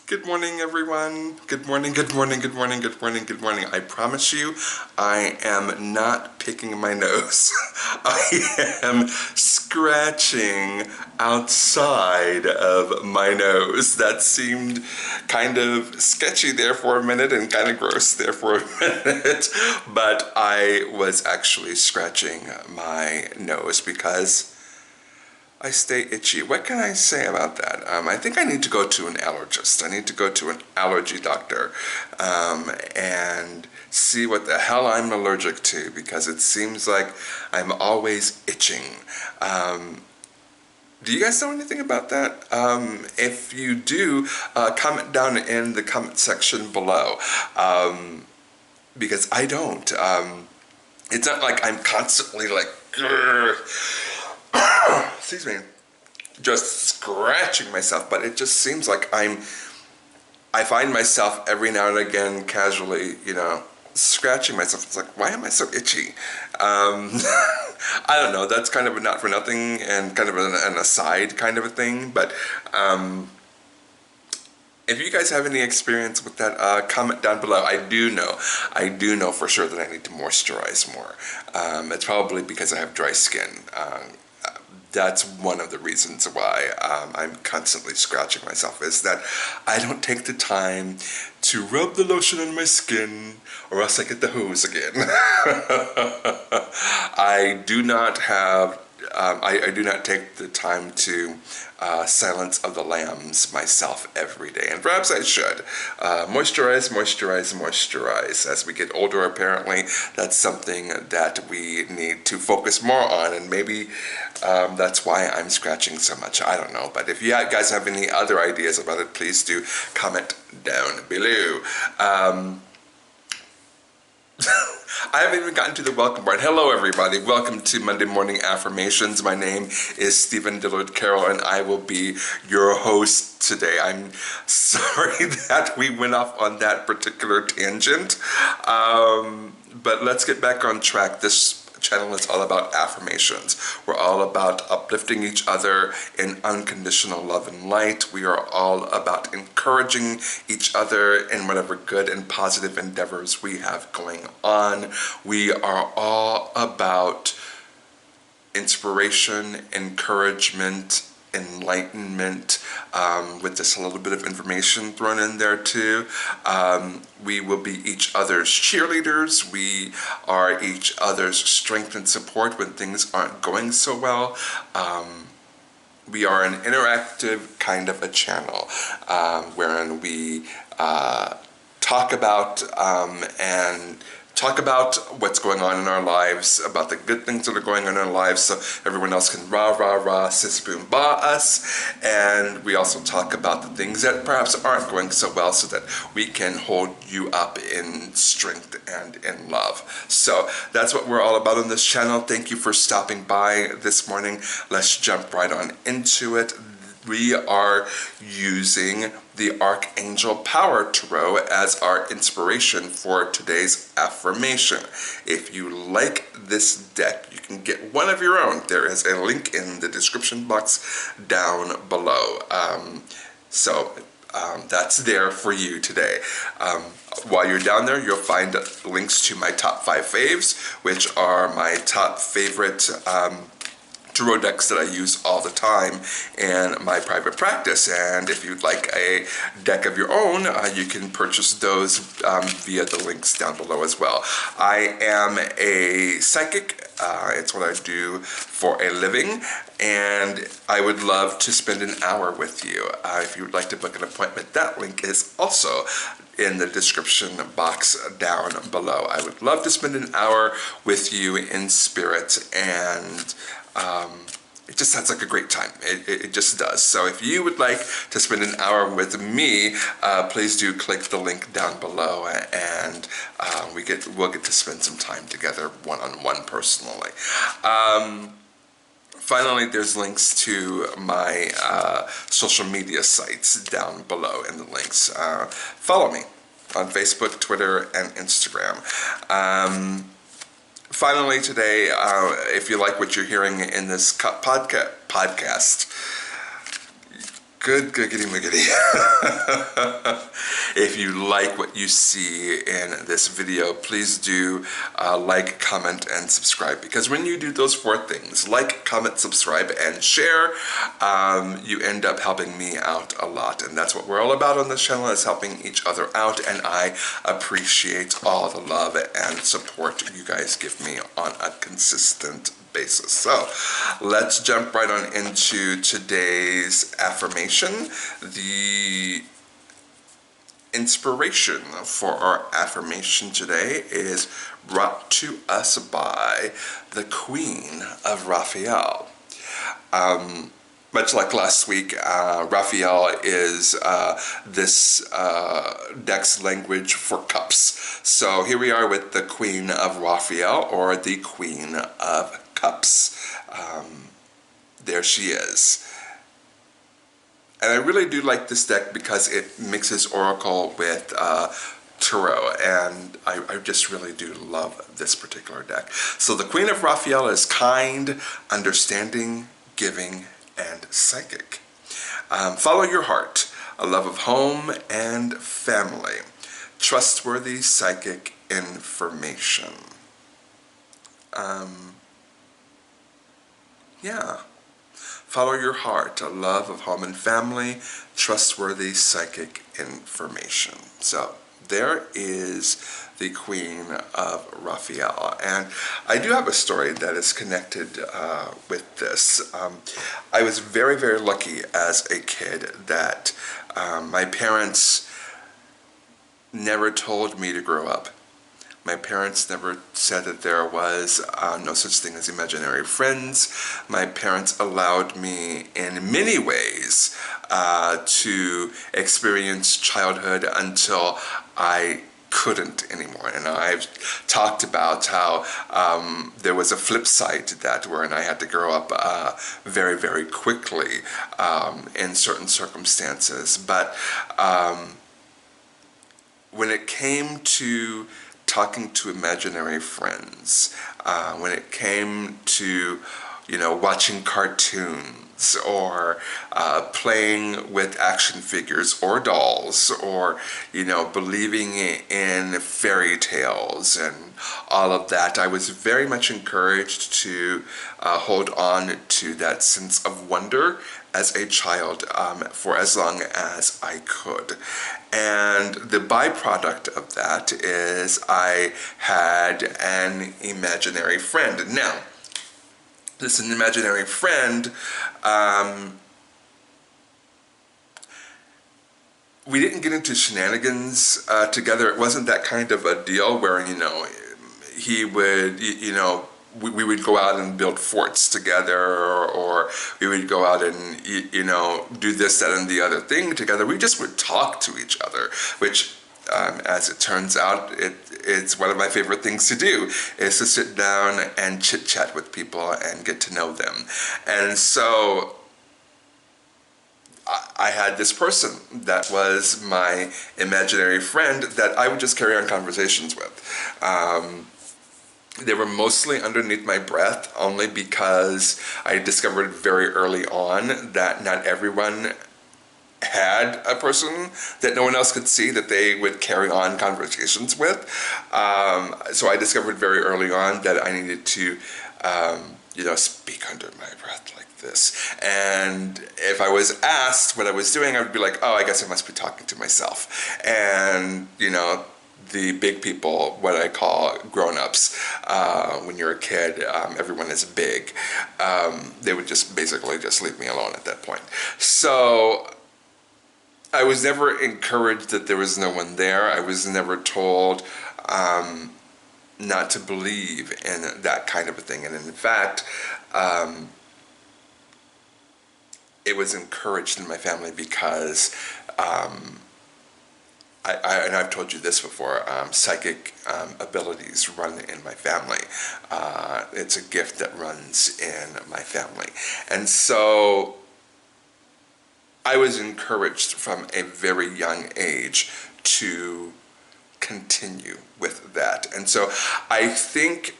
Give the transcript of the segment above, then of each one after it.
Good morning, everyone. Good morning, good morning, good morning, good morning, good morning. I promise you, I am not picking my nose. I am scratching outside of my nose. That seemed kind of sketchy there for a minute and kind of gross there for a minute. But I was actually scratching my nose because I stay itchy. What can I say about that? I think I need to go to an allergist. I need to go to an allergy doctor and see what the hell I'm allergic to because it seems like I'm always itching. Do you guys know anything about that? If you do, comment down in the comment section below because I don't. It's not like I'm constantly like, excuse me, just scratching myself, but it just seems like I find myself every now and again casually, scratching myself. It's like, why am I so itchy? I don't know. That's kind of a not for nothing and kind of an aside kind of a thing, but if you guys have any experience with that, comment down below. I do know for sure that I need to moisturize more. It's probably because I have dry skin. That's one of the reasons why I'm constantly scratching myself, is that I don't take the time to rub the lotion on my skin or else I get the hose again. I do not have I do not take the time to Silence of the Lambs myself every day, and perhaps I should. Moisturize, moisturize, moisturize. As we get older, apparently, that's something that we need to focus more on, and maybe that's why I'm scratching so much. I don't know, but if you guys have any other ideas about it, please do comment down below. I haven't even gotten to the welcome part. Hello, everybody. Welcome to Monday Morning Affirmations. My name is Stephen Dillard Carroll, and I will be your host today. I'm sorry that we went off on that particular tangent, but let's get back on track. This channel is all about affirmations. We're all about uplifting each other in unconditional love and light. We are all about encouraging each other in whatever good and positive endeavors we have going on. We are all about inspiration, encouragement, enlightenment, with just a little bit of information thrown in there too. We will be each other's cheerleaders. We are each other's strength and support when things aren't going so well. We are an interactive kind of a channel wherein we talk about what's going on in our lives, about the good things that are going on in our lives, so everyone else can rah, rah, rah, sis, boom, bah us. And we also talk about the things that perhaps aren't going so well so that we can hold you up in strength and in love. So that's what we're all about on this channel. Thank you for stopping by this morning. Let's jump right on into it. We are using the Archangel Power Tarot as our inspiration for today's affirmation. If you like this deck, you can get one of your own. There is a link in the description box down below. That's there for you today. While you're down there, you'll find links to my top 5 faves, which are my top favorite tarot decks that I use all the time in my private practice. And if you'd like a deck of your own, you can purchase those via the links down below as well. I am a psychic. It's what I do for a living, and I would love to spend an hour with you. If you would like to book an appointment, that link is also in the description box down below. I would love to spend an hour with you in spirit, and it just sounds like a great time. It just does. So if you would like to spend an hour with me, please do click the link down below, and we'll get to spend some time together one-on-one personally. Finally, there's links to my social media sites down below in the links. Follow me on Facebook, Twitter, and Instagram. Finally today, if you like what you're hearing in this podcast, Good giggity miggity. If you like what you see in this video, please do like, comment, and subscribe. Because when you do those four things, like, comment, subscribe, and share, you end up helping me out a lot. And that's what we're all about on this channel, is helping each other out. And I appreciate all the love and support you guys give me on a consistent basis. So let's jump right on into today's affirmation. The inspiration for our affirmation today is brought to us by the Queen of Raphael. Much like last week, Raphael is this deck's language for cups. So here we are with the Queen of Raphael, or the Queen of Cups. There she is. And I really do like this deck because it mixes Oracle with Tarot, and I just really do love this particular deck. So the Queen of Raphael is kind, understanding, giving, and psychic. Follow your heart, a love of home and family, trustworthy psychic information. Yeah. Follow your heart, a love of home and family, trustworthy psychic information. So there is the Queen of Raphael. And I do have a story that is connected with this. I was very, very lucky as a kid that my parents never told me to grow up. My parents never said that there was no such thing as imaginary friends. My parents allowed me in many ways to experience childhood until I couldn't anymore. And I've talked about how there was a flip side to that, wherein I had to grow up very, very quickly in certain circumstances. But when it came to talking to imaginary friends, when it came to, watching cartoons or playing with action figures or dolls, or, believing in fairy tales and all of that, I was very much encouraged to hold on to that sense of wonder as a child for as long as I could. And the byproduct of that is I had an imaginary friend. Now, this imaginary friend, we didn't get into shenanigans together. It wasn't that kind of a deal where, he would, we would go out and build forts together, or we would go out and, do this, that, and the other thing together. We just would talk to each other, which, as it turns out, it's one of my favorite things to do, is to sit down and chit-chat with people and get to know them. And so I had this person that was my imaginary friend that I would just carry on conversations with. They were mostly underneath my breath, only because I discovered very early on that not everyone had a person that no one else could see that they would carry on conversations with. So I discovered very early on that I needed to, speak under my breath like this. And if I was asked what I was doing, I would be like, oh, I guess I must be talking to myself. And, the big people, what I call grown-ups, when you're a kid, everyone is big. They would just basically just leave me alone at that point. So I was never encouraged that there was no one there. I was never told not to believe in that kind of a thing. And in fact, it was encouraged in my family because and I've told you this before, psychic abilities run in my family. It's a gift that runs in my family. And so I was encouraged from a very young age to continue with that. And so I think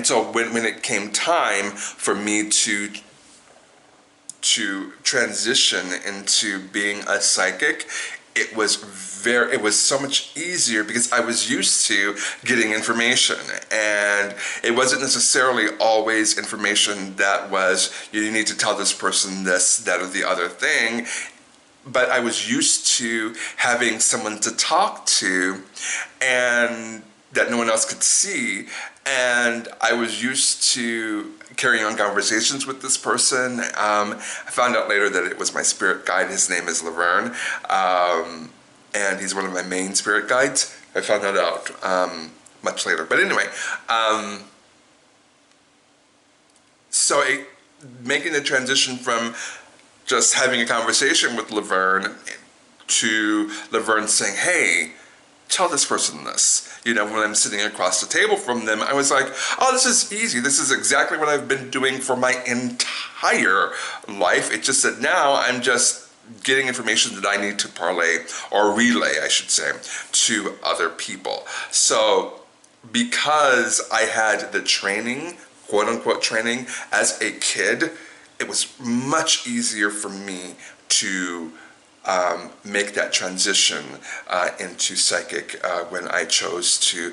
so when it came time for me to to transition into being a psychic, it was so much easier because I was used to getting information, and it wasn't necessarily always information that was, you need to tell this person this, that, or the other thing. But I was used to having someone to talk to, and that no one else could see. And I was used to carrying on conversations with this person. I found out later that it was my spirit guide. His name is Laverne, and he's one of my main spirit guides. I found that out much later. But anyway, making the transition from just having a conversation with Laverne to Laverne saying, hey, tell this person this. You know, when I'm sitting across the table from them, I was like, oh, this is easy. This is exactly what I've been doing for my entire life. It's just that now I'm just getting information that I need to parlay, or relay, I should say, to other people. So because I had the training, quote unquote training, as a kid, it was much easier for me to make that transition into psychic when I chose to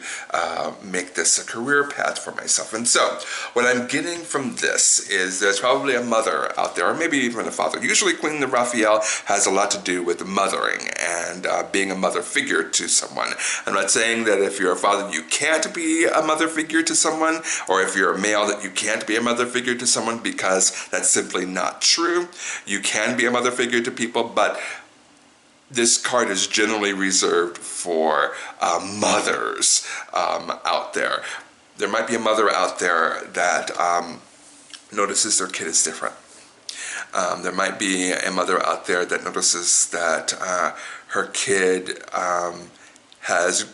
make this a career path for myself. And so what I'm getting from this is there's probably a mother out there, or maybe even a father. Usually Queen of Raphael has a lot to do with mothering and being a mother figure to someone. I'm not saying that if you're a father you can't be a mother figure to someone, or if you're a male that you can't be a mother figure to someone, because that's simply not true. You can be a mother figure to people, but this card is generally reserved for mothers out there. There might be a mother out there that notices their kid is different. There might be a mother out there that notices that her kid has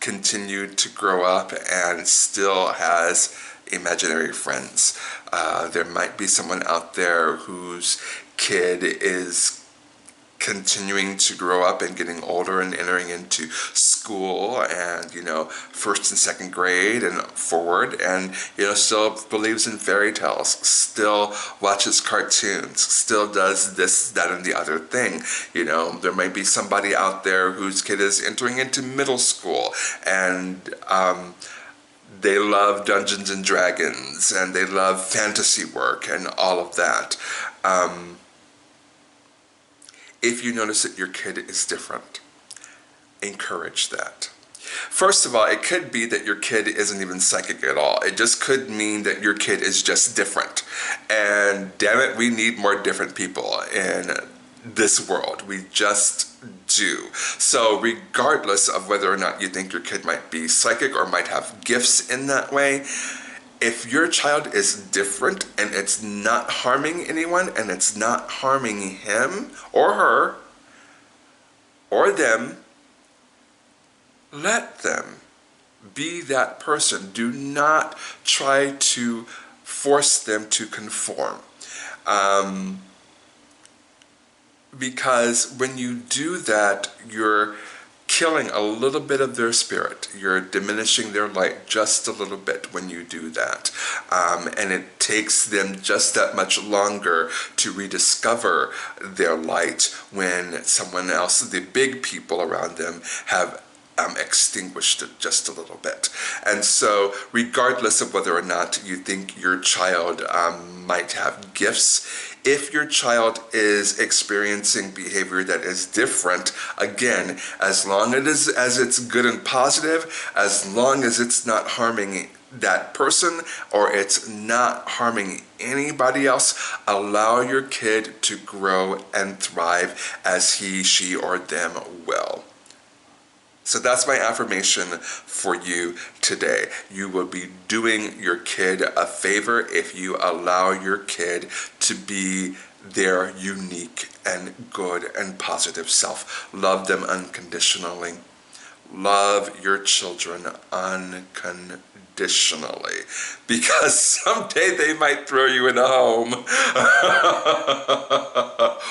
continued to grow up and still has imaginary friends. There might be someone out there whose kid is continuing to grow up and getting older and entering into school and, you know, first and second grade and forward, and, you know, still believes in fairy tales, still watches cartoons, still does this, that, and the other thing. You know, there might be somebody out there whose kid is entering into middle school and they love Dungeons and Dragons and they love fantasy work and all of that. If you notice that your kid is different, encourage that. First of all, it could be that your kid isn't even psychic at all. It just could mean that your kid is just different. And damn it, we need more different people in this world. We just do. So regardless of whether or not you think your kid might be psychic or might have gifts in that way, if your child is different and it's not harming anyone and it's not harming him or her or them, let them be that person. Do not try to force them to conform. Because when you do that, you're killing a little bit of their spirit. You're diminishing their light just a little bit when you do that. And it takes them just that much longer to rediscover their light when someone else, the big people around them, have extinguished it just a little bit. And so regardless of whether or not you think your child might have gifts, if your child is experiencing behavior that is different, again, as long as it's good and positive, as long as it's not harming that person or it's not harming anybody else, allow your kid to grow and thrive as he, she, or them will. So that's my affirmation for you today. You will be doing your kid a favor if you allow your kid to be their unique and good and positive self. Love them unconditionally. Love your children unconditionally. Because someday they might throw you in a home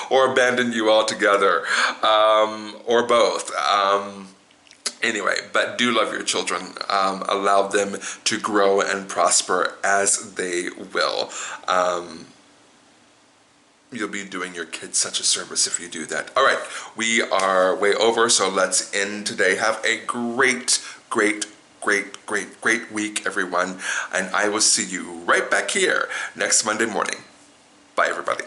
or abandon you altogether, or both. Anyway, but do love your children. Allow them to grow and prosper as they will. You'll be doing your kids such a service if you do that. All right, we are way over, so let's end today. Have a great, great, great, great, great week, everyone. And I will see you right back here next Monday morning. Bye, everybody.